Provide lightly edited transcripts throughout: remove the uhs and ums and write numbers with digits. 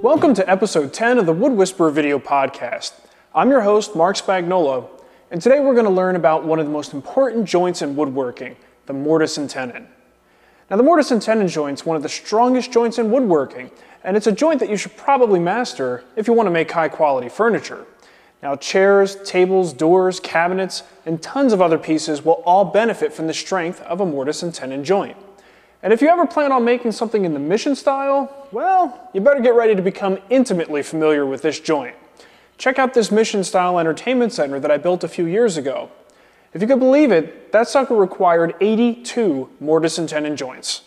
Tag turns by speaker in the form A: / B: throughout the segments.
A: Welcome to episode 10 of the Wood Whisperer video podcast. I'm your host, Mark Spagnuolo, and today we're going to learn about one of the most important joints in woodworking, the mortise and tenon. Now the mortise and tenon joint is one of the strongest joints in woodworking, and it's a joint that you should probably master if you want to make high quality furniture. Now chairs, tables, doors, cabinets, and tons of other pieces will all benefit from the strength of a mortise and tenon joint. And if you ever plan on making something in the mission style, well, you better get ready to become intimately familiar with this joint. Check out this mission style entertainment center that I built a few years ago. If you could believe it, that sucker required 82 mortise and tenon joints.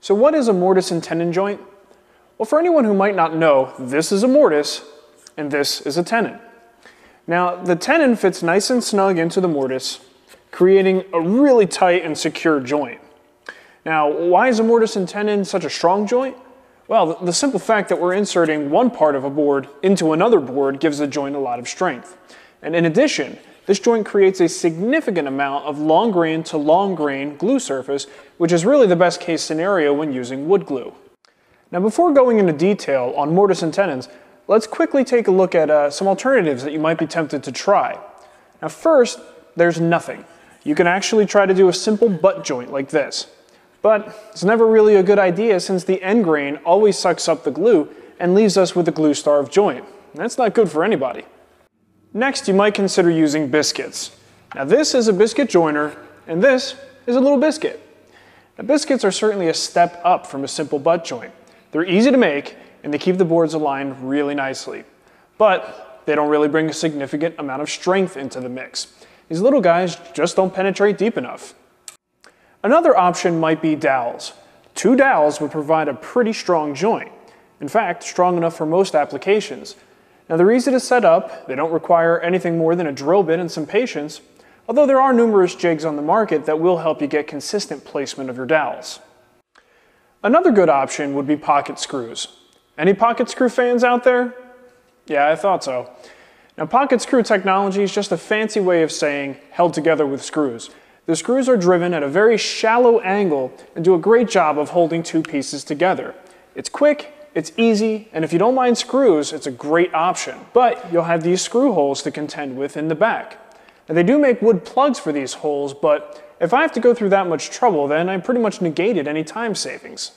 A: So what is a mortise and tenon joint? Well, for anyone who might not know, this is a mortise and this is a tenon. Now, the tenon fits nice and snug into the mortise, creating a really tight and secure joint. Now, why is a mortise and tenon such a strong joint? Well, the simple fact that we're inserting one part of a board into another board gives the joint a lot of strength. And in addition, this joint creates a significant amount of long grain to long grain glue surface, which is really the best case scenario when using wood glue. Now, before going into detail on mortise and tenons, let's quickly take a look at some alternatives that you might be tempted to try. Now, first, there's nothing. You can actually try to do a simple butt joint like this. But it's never really a good idea since the end grain always sucks up the glue and leaves us with a glue-starved joint. And that's not good for anybody. Next, you might consider using biscuits. Now this is a biscuit joiner, and this is a little biscuit. Now biscuits are certainly a step up from a simple butt joint. They're easy to make, and they keep the boards aligned really nicely. But they don't really bring a significant amount of strength into the mix. These little guys just don't penetrate deep enough. Another option might be dowels. 2 dowels would provide a pretty strong joint. In fact, strong enough for most applications. Now they're easy to set up, they don't require anything more than a drill bit and some patience, although there are numerous jigs on the market that will help you get consistent placement of your dowels. Another good option would be pocket screws. Any pocket screw fans out there? Yeah, I thought so. Now pocket screw technology is just a fancy way of saying held together with screws. The screws are driven at a very shallow angle and do a great job of holding 2 pieces together. It's quick, it's easy, and if you don't mind screws, it's a great option. But you'll have these screw holes to contend with in the back. Now they do make wood plugs for these holes, but if I have to go through that much trouble, then I pretty much negated any time savings.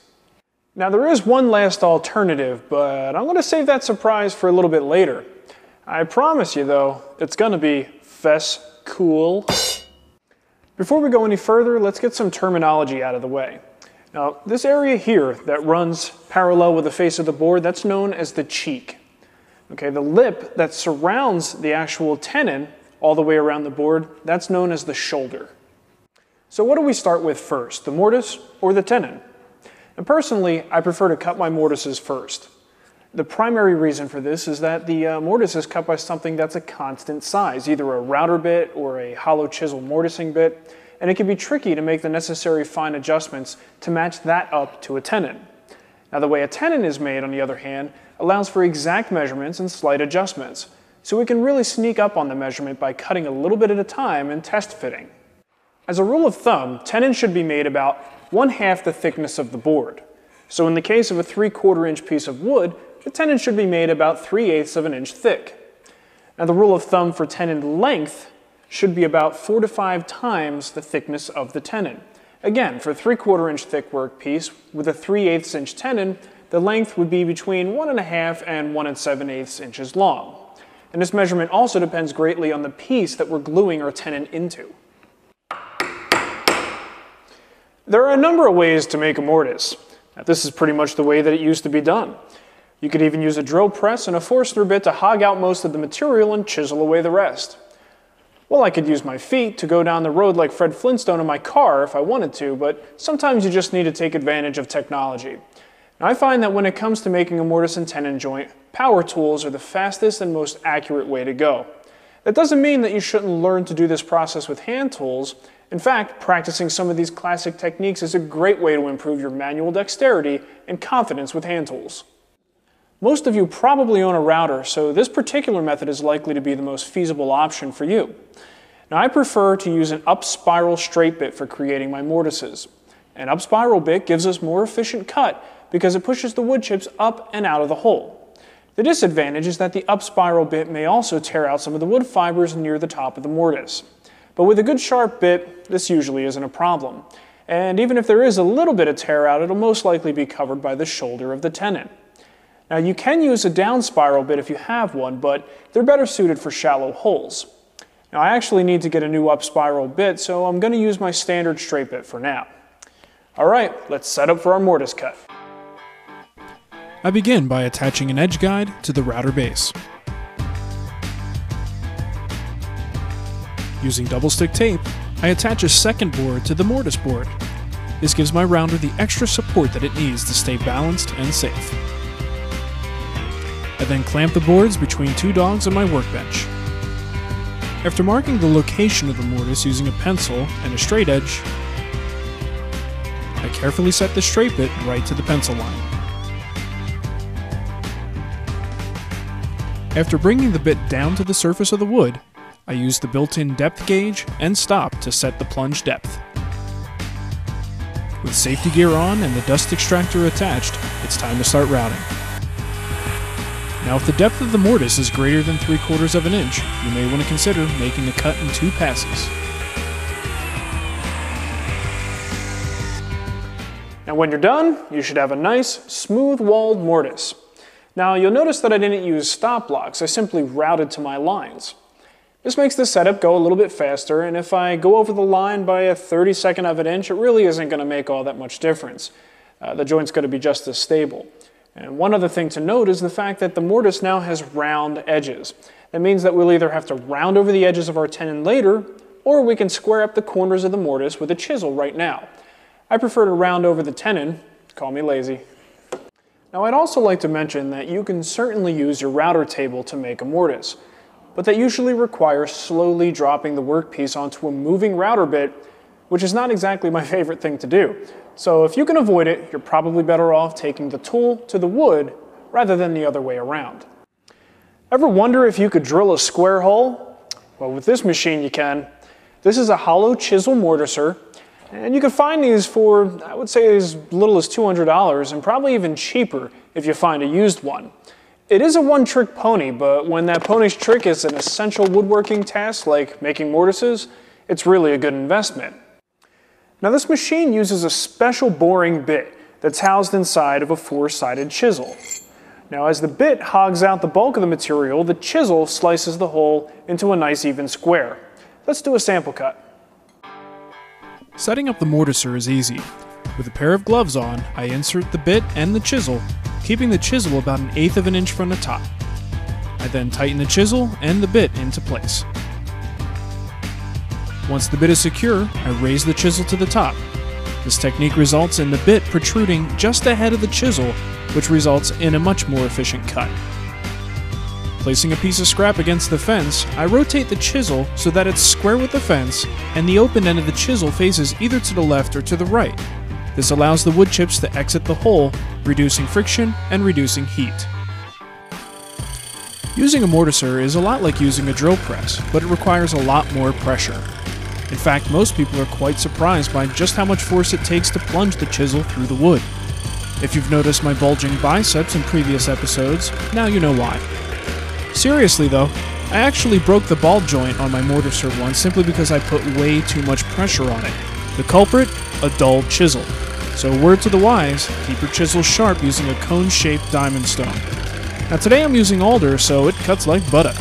A: Now there is one last alternative, but I'm going to save that surprise for a little bit later. I promise you though, it's going to be fess cool. Before we go any further, let's get some terminology out of the way. Now, this area here that runs parallel with the face of the board, that's known as the cheek. Okay, the lip that surrounds the actual tenon all the way around the board, that's known as the shoulder. So what do we start with first, the mortise or the tenon? And personally, I prefer to cut my mortises first. The primary reason for this is that the mortise is cut by something that's a constant size, either a router bit or a hollow chisel mortising bit, and it can be tricky to make the necessary fine adjustments to match that up to a tenon. Now the way a tenon is made, on the other hand, allows for exact measurements and slight adjustments, so we can really sneak up on the measurement by cutting a little bit at a time and test fitting. As a rule of thumb, tenons should be made about 1/2 the thickness of the board. So in the case of a 3/4 inch piece of wood, the tenon should be made about 3/8 of an inch thick. Now the rule of thumb for tenon length should be about 4 to 5 times the thickness of the tenon. Again, for a 3/4 inch thick workpiece with a 3/8 inch tenon, the length would be between 1.5 and 1 7/8 inches long. And this measurement also depends greatly on the piece that we're gluing our tenon into. There are a number of ways to make a mortise. Now, this is pretty much the way that it used to be done. You could even use a drill press and a Forstner bit to hog out most of the material and chisel away the rest. Well, I could use my feet to go down the road like Fred Flintstone in my car if I wanted to, but sometimes you just need to take advantage of technology. Now, I find that when it comes to making a mortise and tenon joint, power tools are the fastest and most accurate way to go. That doesn't mean that you shouldn't learn to do this process with hand tools. In fact, practicing some of these classic techniques is a great way to improve your manual dexterity and confidence with hand tools. Most of you probably own a router, so this particular method is likely to be the most feasible option for you. Now, I prefer to use an up spiral straight bit for creating my mortises. An up spiral bit gives us more efficient cut because it pushes the wood chips up and out of the hole. The disadvantage is that the up spiral bit may also tear out some of the wood fibers near the top of the mortise. But with a good sharp bit, this usually isn't a problem. And even if there is a little bit of tear out, it'll most likely be covered by the shoulder of the tenon. Now you can use a down spiral bit if you have one, but they're better suited for shallow holes. Now I actually need to get a new up spiral bit, so I'm going to use my standard straight bit for now. Alright, let's set up for our mortise cut.
B: I begin by attaching an edge guide to the router base. Using double stick tape, I attach a second board to the mortise board. This gives my router the extra support that it needs to stay balanced and safe. I then clamp the boards between two dogs on my workbench. After marking the location of the mortise using a pencil and a straight edge, I carefully set the straight bit right to the pencil line. After bringing the bit down to the surface of the wood, I use the built-in depth gauge and stop to set the plunge depth. With safety gear on and the dust extractor attached, it's time to start routing. Now if the depth of the mortise is greater than 3/4 of an inch, you may want to consider making a cut in 2 passes.
A: Now when you're done, you should have a nice, smooth-walled mortise. Now you'll notice that I didn't use stop blocks, I simply routed to my lines. This makes the setup go a little bit faster, and if I go over the line by a 32nd of an inch, it really isn't going to make all that much difference. The joint's going to be just as stable. And one other thing to note is the fact that the mortise now has round edges. That means that we'll either have to round over the edges of our tenon later, or we can square up the corners of the mortise with a chisel right now. I prefer to round over the tenon, call me lazy. Now I'd also like to mention that you can certainly use your router table to make a mortise, but that usually requires slowly dropping the workpiece onto a moving router bit, which is not exactly my favorite thing to do. So if you can avoid it, you're probably better off taking the tool to the wood rather than the other way around. Ever wonder if you could drill a square hole? Well, with this machine you can. This is a hollow chisel mortiser, and you can find these for, I would say, as little as $200, and probably even cheaper if you find a used one. It is a one-trick pony, but when that pony's trick is an essential woodworking task like making mortises, it's really a good investment. Now this machine uses a special boring bit that's housed inside of a 4-sided chisel. Now as the bit hogs out the bulk of the material, the chisel slices the hole into a nice even square. Let's do a sample cut.
B: Setting up the mortiser is easy. With a pair of gloves on, I insert the bit and the chisel, keeping the chisel about 1/8 of an inch from the top. I then tighten the chisel and the bit into place. Once the bit is secure, I raise the chisel to the top. This technique results in the bit protruding just ahead of the chisel, which results in a much more efficient cut. Placing a piece of scrap against the fence, I rotate the chisel so that it's square with the fence and the open end of the chisel faces either to the left or to the right. This allows the wood chips to exit the hole, reducing friction and reducing heat. Using a mortiser is a lot like using a drill press, but it requires a lot more pressure. In fact, most people are quite surprised by just how much force it takes to plunge the chisel through the wood. If you've noticed my bulging biceps in previous episodes, now you know why. Seriously though, I actually broke the ball joint on my mortiser once simply because I put way too much pressure on it. The culprit? A dull chisel. So word to the wise, keep your chisel sharp using a cone-shaped diamond stone. Now today I'm using alder, so it cuts like butter.